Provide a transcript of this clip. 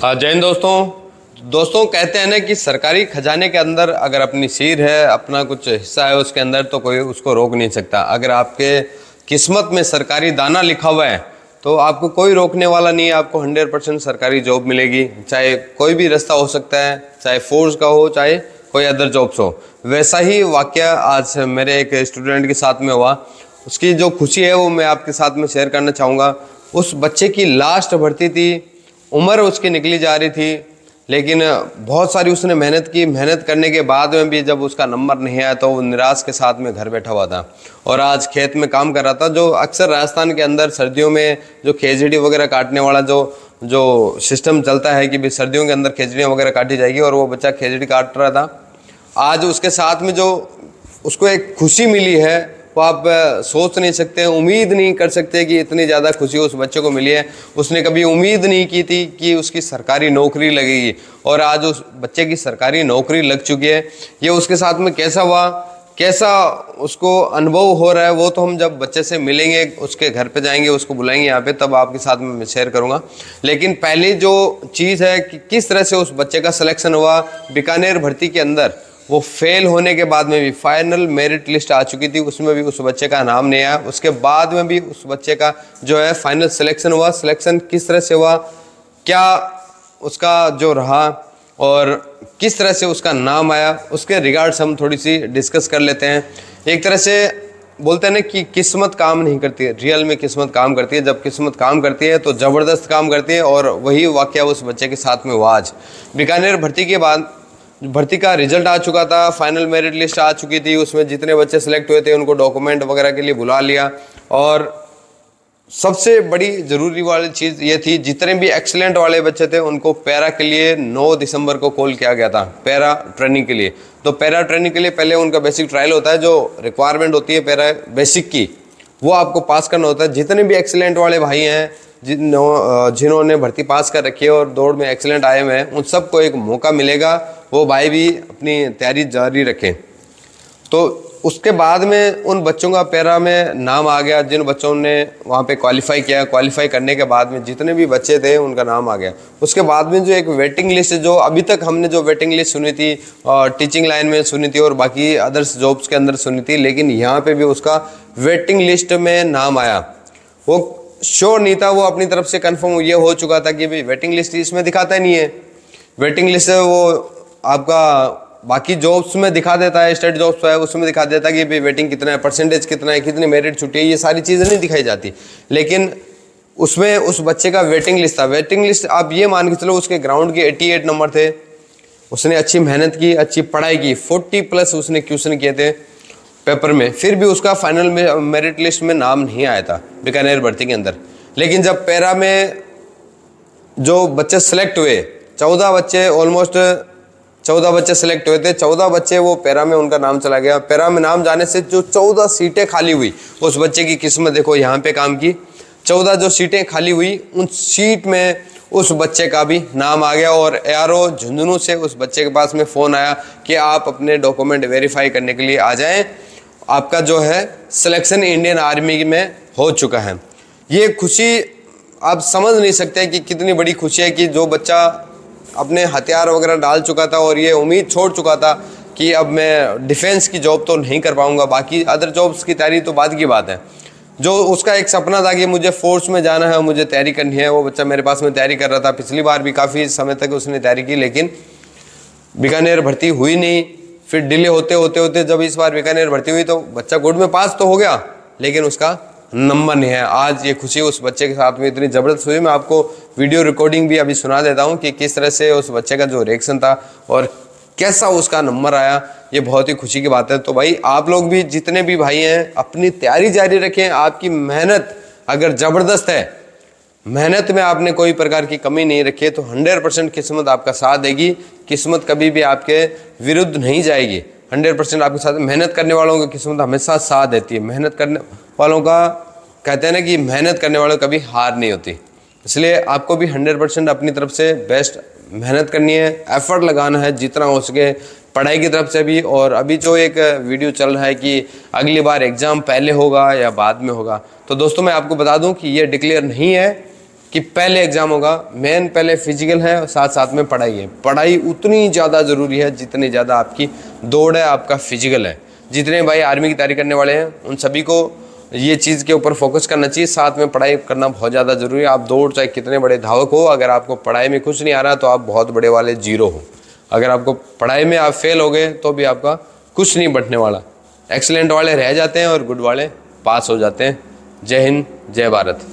जय हिंद दोस्तों कहते हैं ना कि सरकारी खजाने के अंदर अगर अपनी सीर है, अपना कुछ हिस्सा है उसके अंदर, तो कोई उसको रोक नहीं सकता। अगर आपके किस्मत में सरकारी दाना लिखा हुआ है तो आपको कोई रोकने वाला नहीं है। आपको 100% सरकारी जॉब मिलेगी, चाहे कोई भी रास्ता हो सकता है, चाहे फोर्स का हो, चाहे कोई अदर जॉब्स हो। वैसा ही वाकया आज मेरे एक स्टूडेंट के साथ में हुआ। उसकी जो खुशी है वो मैं आपके साथ में शेयर करना चाहूँगा। उस बच्चे की लास्ट भर्ती थी, उम्र उसकी निकली जा रही थी, लेकिन बहुत सारी उसने मेहनत की। मेहनत करने के बाद में भी जब उसका नंबर नहीं आया तो वो निराश के साथ में घर बैठा हुआ था और आज खेत में काम कर रहा था। जो अक्सर राजस्थान के अंदर सर्दियों में जो खेजड़ी वगैरह काटने वाला जो सिस्टम चलता है कि भाई सर्दियों के अंदर खेजड़ियाँ वगैरह काटी जाएगी, और वो बच्चा खेजड़ी काट रहा था। आज उसके साथ में जो उसको एक खुशी मिली है वो आप सोच नहीं सकते, उम्मीद नहीं कर सकते कि इतनी ज़्यादा खुशी उस बच्चे को मिली है। उसने कभी उम्मीद नहीं की थी कि उसकी सरकारी नौकरी लगेगी, और आज उस बच्चे की सरकारी नौकरी लग चुकी है। ये उसके साथ में कैसा हुआ, कैसा उसको अनुभव हो रहा है, वो तो हम जब बच्चे से मिलेंगे, उसके घर पे जाएंगे, उसको बुलाएंगे यहाँ पे, तब आपके साथ में मैं शेयर करूँगा। लेकिन पहली जो चीज़ है कि किस तरह से उस बच्चे का सिलेक्शन हुआ बीकानेर भर्ती के अंदर। वो फेल होने के बाद में भी फाइनल मेरिट लिस्ट आ चुकी थी, उसमें भी उस बच्चे का नाम नहीं आया। उसके बाद में भी उस बच्चे का जो है फाइनल सिलेक्शन हुआ। सिलेक्शन किस तरह से हुआ, क्या उसका जो रहा और किस तरह से उसका नाम आया, उसके रिगार्ड्स हम थोड़ी सी डिस्कस कर लेते हैं। एक तरह से बोलते हैं ना कि किस्मत काम नहीं करती है, रियल में किस्मत काम करती है। जब किस्मत काम करती है तो ज़बरदस्त काम करती है, और वही वाकया उस बच्चे के साथ में हुआ आज। बीकानेर भर्ती के बाद भर्ती का रिजल्ट आ चुका था, फाइनल मेरिट लिस्ट आ चुकी थी। उसमें जितने बच्चे सेलेक्ट हुए थे उनको डॉक्यूमेंट वगैरह के लिए बुला लिया, और सबसे बड़ी ज़रूरी वाली चीज़ ये थी, जितने भी एक्सीलेंट वाले बच्चे थे उनको पैरा के लिए 9 दिसंबर को कॉल किया गया था, पैरा ट्रेनिंग के लिए। तो पैरा ट्रेनिंग के लिए पहले उनका बेसिक ट्रायल होता है, जो रिक्वायरमेंट होती है पैरा बेसिक की, वो आपको पास करना होता है। जितने भी एक्सीलेंट वाले भाई हैं, जिन्होंने भर्ती पास कर रखी है और दौड़ में एक्सीलेंट आए हुए हैं, उन सबको एक मौका मिलेगा, वो भाई भी अपनी तैयारी जारी रखें। तो उसके बाद में उन बच्चों का पैरा में नाम आ गया, जिन बच्चों ने वहाँ पे क्वालिफाई किया। क्वालिफाई करने के बाद में जितने भी बच्चे थे उनका नाम आ गया। उसके बाद में जो एक वेटिंग लिस्ट, जो अभी तक हमने जो वेटिंग लिस्ट सुनी थी और टीचिंग लाइन में सुनी थी और बाकी अदर्स जॉब्स के अंदर सुनी थी, लेकिन यहाँ पे भी उसका वेटिंग लिस्ट में नाम आया। वो श्योर नहीं था, वो अपनी तरफ से कन्फर्म ये हो चुका था कि भाई वेटिंग लिस्ट इसमें दिखाता ही नहीं है। वेटिंग लिस्ट वो आपका बाकी जॉब्स में दिखा देता है, स्टेट जॉब्स है उसमें दिखा देता है कि भाई वेटिंग कितना है, परसेंटेज कितना है, कितनी मेरिट छुट्टी है, ये सारी चीज़ें नहीं दिखाई जाती। लेकिन उसमें उस बच्चे का वेटिंग लिस्ट था। वेटिंग लिस्ट आप ये मान के चलो, उसके ग्राउंड के 88 नंबर थे। उसने अच्छी मेहनत की, अच्छी पढ़ाई की, 40+ उसने क्वेश्चन किए थे पेपर में, फिर भी उसका फाइनल में मेरिट लिस्ट में नाम नहीं आया था बीकानेर भर्ती के अंदर। लेकिन जब पैरा में जो बच्चे सेलेक्ट हुए, 14 बच्चे, ऑलमोस्ट 14 बच्चे सेलेक्ट हुए थे, 14 बच्चे वो पैरा में उनका नाम चला गया। पैरा में नाम जाने से जो 14 सीटें खाली हुई, उस बच्चे की किस्मत देखो यहाँ पे काम की। 14 जो सीटें खाली हुई, उन सीट में उस बच्चे का भी नाम आ गया, और ARO झुंझुनू से उस बच्चे के पास में फ़ोन आया कि आप अपने डॉक्यूमेंट वेरीफाई करने के लिए आ जाएं, आपका जो है सिलेक्शन इंडियन आर्मी में हो चुका है। ये खुशी आप समझ नहीं सकते कि कितनी बड़ी खुशी है कि जो बच्चा अपने हथियार वगैरह डाल चुका था और ये उम्मीद छोड़ चुका था कि अब मैं डिफेंस की जॉब तो नहीं कर पाऊंगा, बाकी अदर जॉब्स की तैयारी तो बाद की बात है। जो उसका एक सपना था कि मुझे फोर्स में जाना है, मुझे तैयारी करनी है, वो बच्चा मेरे पास में तैयारी कर रहा था। पिछली बार भी काफ़ी समय तक उसने तैयारी की, लेकिन बीकानेर भर्ती हुई नहीं। फिर डिले होते होते होते जब इस बार बीकानेर भर्ती हुई तो बच्चा गुड में पास तो हो गया, लेकिन उसका नंबर नहीं है। आज ये खुशी उस बच्चे के साथ में इतनी ज़बरदस्त हुई। मैं आपको वीडियो रिकॉर्डिंग भी अभी सुना देता हूँ कि किस तरह से उस बच्चे का जो रिएक्शन था और कैसा उसका नंबर आया। ये बहुत ही खुशी की बात है। तो भाई आप लोग भी, जितने भी भाई हैं, अपनी तैयारी जारी रखें। आपकी मेहनत अगर ज़बरदस्त है, मेहनत में आपने कोई प्रकार की कमी नहीं रखी है, तो 100% किस्मत आपका साथ देगी। किस्मत कभी भी आपके विरुद्ध नहीं जाएगी। 100% आपके साथ मेहनत करने वालों की किस्मत हमेशा साथ देती है। मेहनत करने वालों का कहते हैं ना कि मेहनत करने वालों कभी हार नहीं होती। इसलिए आपको भी 100% अपनी तरफ से बेस्ट मेहनत करनी है, एफर्ट लगाना है जितना हो सके पढ़ाई की तरफ से भी। और अभी जो एक वीडियो चल रहा है कि अगली बार एग्ज़ाम पहले होगा या बाद में होगा, तो दोस्तों मैं आपको बता दूं कि ये डिक्लेयर नहीं है कि पहले एग्ज़ाम होगा, मेन पहले फिजिकल है और साथ साथ में पढ़ाई है। पढ़ाई उतनी ज़्यादा ज़रूरी है जितनी ज़्यादा आपकी दौड़ है, आपका फिजिकल है। जितने भाई आर्मी की तैयारी करने वाले हैं उन सभी को ये चीज़ के ऊपर फोकस करना चाहिए, साथ में पढ़ाई करना बहुत ज़्यादा ज़रूरी है। आप दौड़ चाहे कितने बड़े धावक हो, अगर आपको पढ़ाई में कुछ नहीं आ रहा तो आप बहुत बड़े वाले जीरो हो। अगर आपको पढ़ाई में आप फेल हो गए तो भी आपका कुछ नहीं बढ़ने वाला। एक्सीलेंट वाले रह जाते हैं और गुड वाले पास हो जाते हैं। जय हिंद, जय भारत।